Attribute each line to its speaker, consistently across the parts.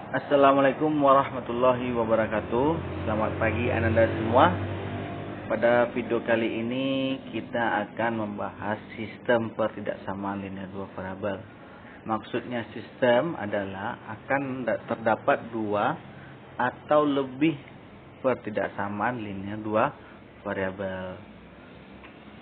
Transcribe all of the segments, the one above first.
Speaker 1: Assalamualaikum warahmatullahi wabarakatuh. Selamat pagi Anda semua. Pada video kali ini kita akan membahas sistem pertidaksamaan linear dua variabel. Maksudnya sistem adalah akan terdapat dua atau lebih pertidaksamaan linear dua variabel.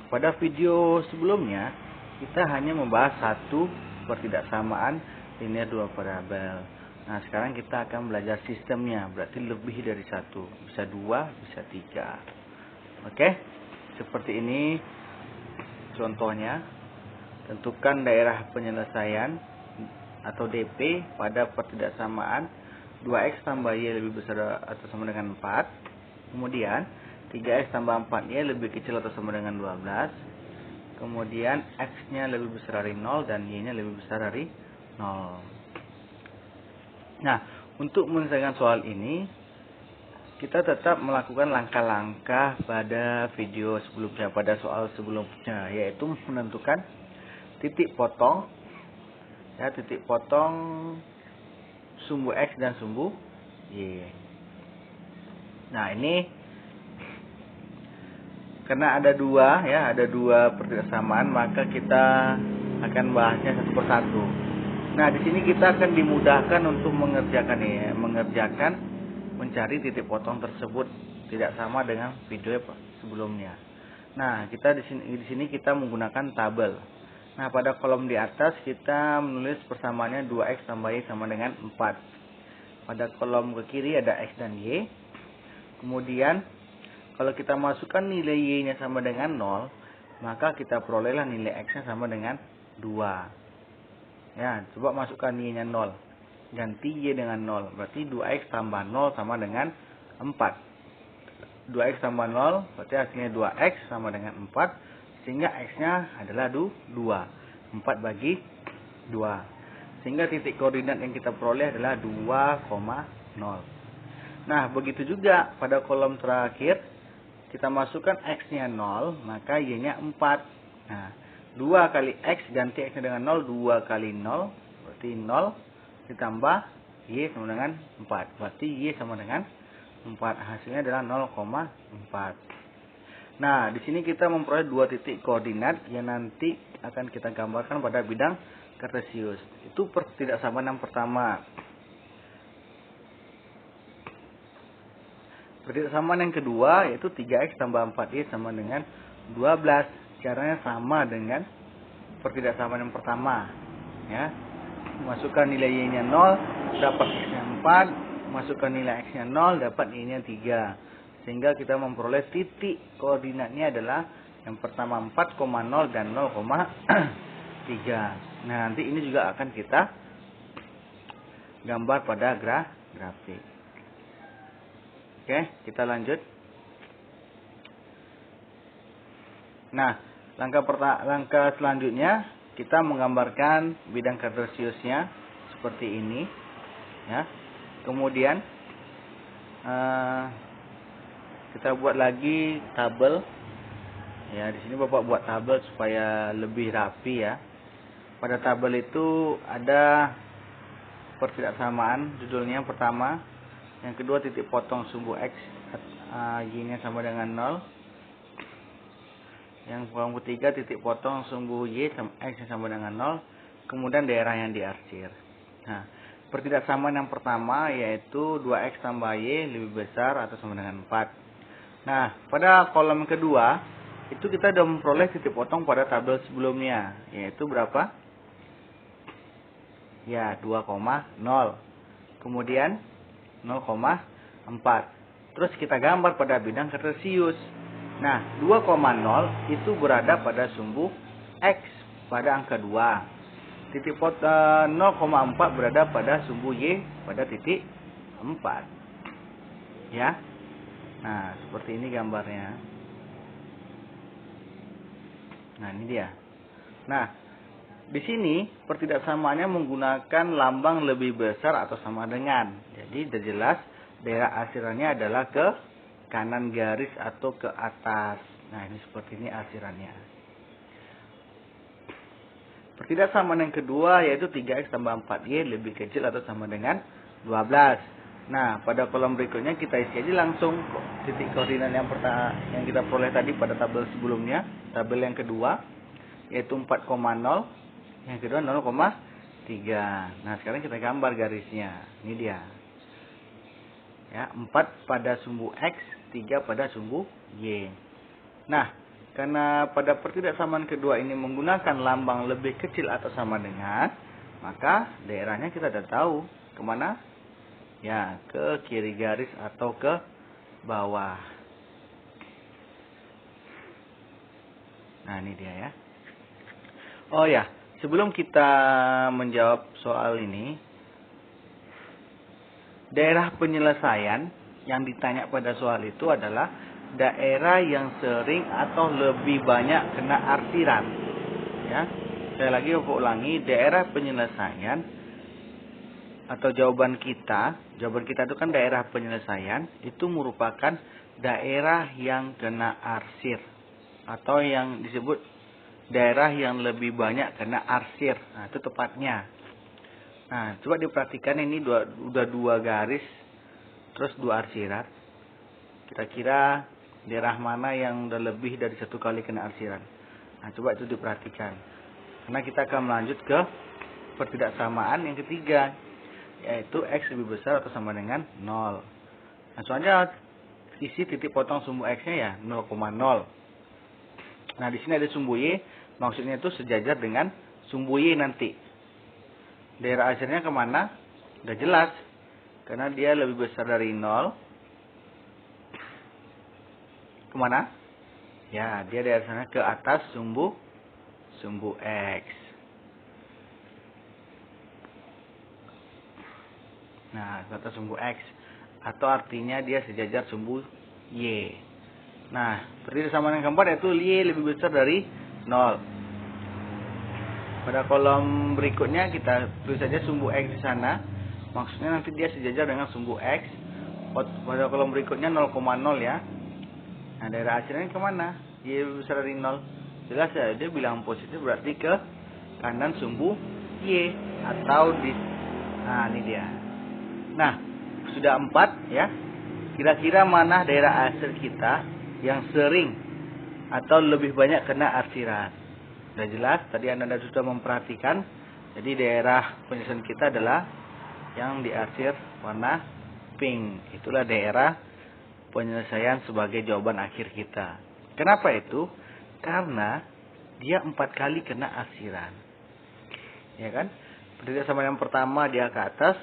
Speaker 1: Pada video sebelumnya kita hanya membahas satu pertidaksamaan linear dua variabel. Nah, sekarang kita akan belajar sistemnya, berarti lebih dari satu, bisa dua, bisa tiga. Oke, seperti ini contohnya. Tentukan daerah penyelesaian atau DP pada pertidaksamaan 2x tambah y lebih besar atau sama dengan 4. Kemudian 3x tambah 4y lebih kecil atau sama dengan 12. Kemudian x-nya lebih besar dari 0 dan y-nya lebih besar dari 0. Nah, untuk menyelesaikan soal ini, kita tetap melakukan langkah-langkah pada video sebelumnya, pada soal sebelumnya, yaitu menentukan titik potong, ya, titik potong sumbu X dan sumbu Y. Nah, ini karena ada dua, ya, ada dua pertidaksamaan, maka kita akan bahasnya satu persatu. Nah, di sini kita akan dimudahkan untuk mengerjakan mencari titik potong tersebut tidak sama dengan video sebelumnya. Nah, kita di sini kita menggunakan tabel. Nah, pada kolom di atas kita menulis persamaannya 2x tambah y sama dengan 4. Pada kolom ke kiri ada x dan y. Kemudian kalau kita masukkan nilai y-nya sama dengan 0, maka kita perolehlah nilai x-nya sama dengan 2. Ya, coba masukkan y-nya 0. Ganti y dengan 0. Berarti 2x tambah 0 sama dengan 4. 2x tambah 0 berarti hasilnya 2x sama dengan 4. Sehingga x-nya adalah 2. 4 bagi 2. Sehingga titik koordinat yang kita peroleh adalah 2,0. Nah, begitu juga pada kolom terakhir. Kita masukkan x-nya 0, maka y-nya 4. Nah, 2 kali x ganti x dengan 0, 2 kali 0 berarti 0 ditambah y sama dengan 4. Berarti y sama dengan 4. Hasilnya adalah 0,4. Nah, di sini kita memperoleh dua titik koordinat yang nanti akan kita gambarkan pada bidang kartesius. Itu pertidaksamaan yang pertama. Pertidaksamaan yang kedua yaitu 3x tambah 4y sama dengan 12. Caranya sama dengan pertidaksamaan yang pertama, ya. Masukkan nilai y-nya 0, dapat x-nya 4, masukkan nilai x-nya 0, dapat y-nya 3. Sehingga kita memperoleh titik koordinatnya adalah yang pertama 4,0 dan 0,3. Nah, nanti ini juga akan kita gambar pada grafik. Oke, kita lanjut. Nah, langkah selanjutnya kita menggambarkan bidang kartesiusnya seperti ini, ya. Kemudian kita buat lagi tabel. Ya, di sini Bapak buat tabel supaya lebih rapi, ya. Pada tabel itu ada pertidaksamaan, judulnya yang pertama, yang kedua titik potong sumbu x, y-nya sama dengan 0. Yang kolom ketiga titik potong sumbu y x sama dengan 0. Kemudian daerah yang diarsir. Nah, pertidaksamaan yang pertama yaitu 2x tambah y lebih besar atau sama dengan 4. Nah, pada kolom kedua itu kita sudah memperoleh titik potong pada tabel sebelumnya, yaitu berapa? Ya, 2,0. Kemudian 0,4. Terus kita gambar pada bidang kartesius. Nah, 2,0 itu berada pada sumbu X pada angka 2. Titik 0,4 berada pada sumbu Y pada titik 4. Ya. Nah, seperti ini gambarnya. Nah, ini dia. Nah, di sini pertidaksamaannya menggunakan lambang lebih besar atau sama dengan. Jadi, sudah jelas daerah arsirannya adalah ke kanan garis atau ke atas. Nah, ini seperti ini arsirannya. Pertidaksamaan yang kedua yaitu 3x tambah 4y lebih kecil atau sama dengan 12. Nah, pada kolom berikutnya kita isi aja langsung titik koordinat yang pertama yang kita peroleh tadi pada tabel sebelumnya, tabel yang kedua yaitu 4,0, yang kedua 0,3. Nah, sekarang kita gambar garisnya. Ini dia. Ya, 4 pada sumbu X, 3 pada sumbu Y. Nah, karena pada pertidaksamaan kedua ini menggunakan lambang lebih kecil atau sama dengan, maka daerahnya kita sudah tahu kemana? Ya, ke kiri garis atau ke bawah. Nah, ini dia ya. Oh ya, sebelum kita menjawab soal ini, daerah penyelesaian yang ditanya pada soal itu adalah daerah yang sering atau lebih banyak kena arsiran. Ya, saya lagi ulangi, daerah penyelesaian atau jawaban kita itu kan daerah penyelesaian itu merupakan daerah yang kena arsir atau yang disebut daerah yang lebih banyak kena arsir. Nah, itu tepatnya. Nah, coba diperhatikan ini udah dua garis terus dua arsiran. Kira-kira daerah mana yang udah lebih dari satu kali kena arsiran? Nah, coba itu diperhatikan. Karena kita akan melanjut ke pertidaksamaan yang ketiga, yaitu X lebih besar atau sama dengan 0. Nah, soalnya isi titik potong sumbu X-nya ya 0,0. Nah, di sini ada sumbu Y, maksudnya itu sejajar dengan sumbu Y nanti. Daerah arsirnya kemana? Udah jelas, karena dia lebih besar dari 0. Kemana? Ya, dia dari sana ke atas sumbu X. Nah, ke atas sumbu X. Atau artinya dia sejajar sumbu Y. Nah, pertidaksamaan yang keempat yaitu Y lebih besar dari 0. Pada kolom berikutnya kita tulis saja sumbu X di sana. Maksudnya nanti dia sejajar dengan sumbu X. Pada kolom berikutnya 0,0 ya. Nah, daerah arsirnya kemana? Y lebih besar dari 0. Jelas ya, dia bilang positif berarti ke kanan sumbu Y. Atau di... Nah, ini dia. Nah, sudah 4 ya. Kira-kira mana daerah arsir kita yang sering atau lebih banyak kena arsiran? Sudah jelas, tadi Anda sudah memperhatikan. Jadi daerah penyelesaian kita adalah yang diarsir warna pink. Itulah daerah penyelesaian sebagai jawaban akhir kita. Kenapa itu? Karena dia 4 kali kena arsiran. Ya kan? Pertidaksamaan yang pertama dia ke atas,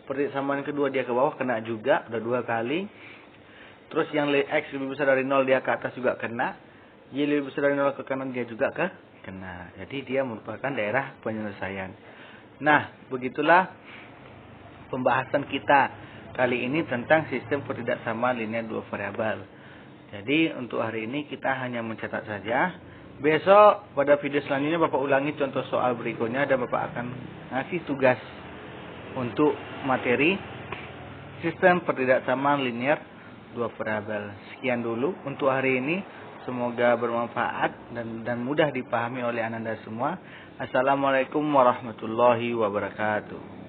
Speaker 1: pertidaksamaan yang kedua dia ke bawah kena juga, udah 2 kali. Terus yang X lebih besar dari 0 dia ke atas juga kena. Y lebih besar dari 0 ke kanan dia juga kena. Jadi dia merupakan daerah penyelesaian. Nah, begitulah pembahasan kita kali ini tentang sistem pertidaksamaan linear 2 variabel. Jadi untuk hari ini kita hanya mencatat saja. Besok pada video selanjutnya Bapak ulangi contoh soal berikutnya dan Bapak akan ngasih tugas untuk materi sistem pertidaksamaan linear 2 variabel. Sekian dulu untuk hari ini. Semoga bermanfaat dan mudah dipahami oleh Anda semua. Assalamualaikum warahmatullahi wabarakatuh.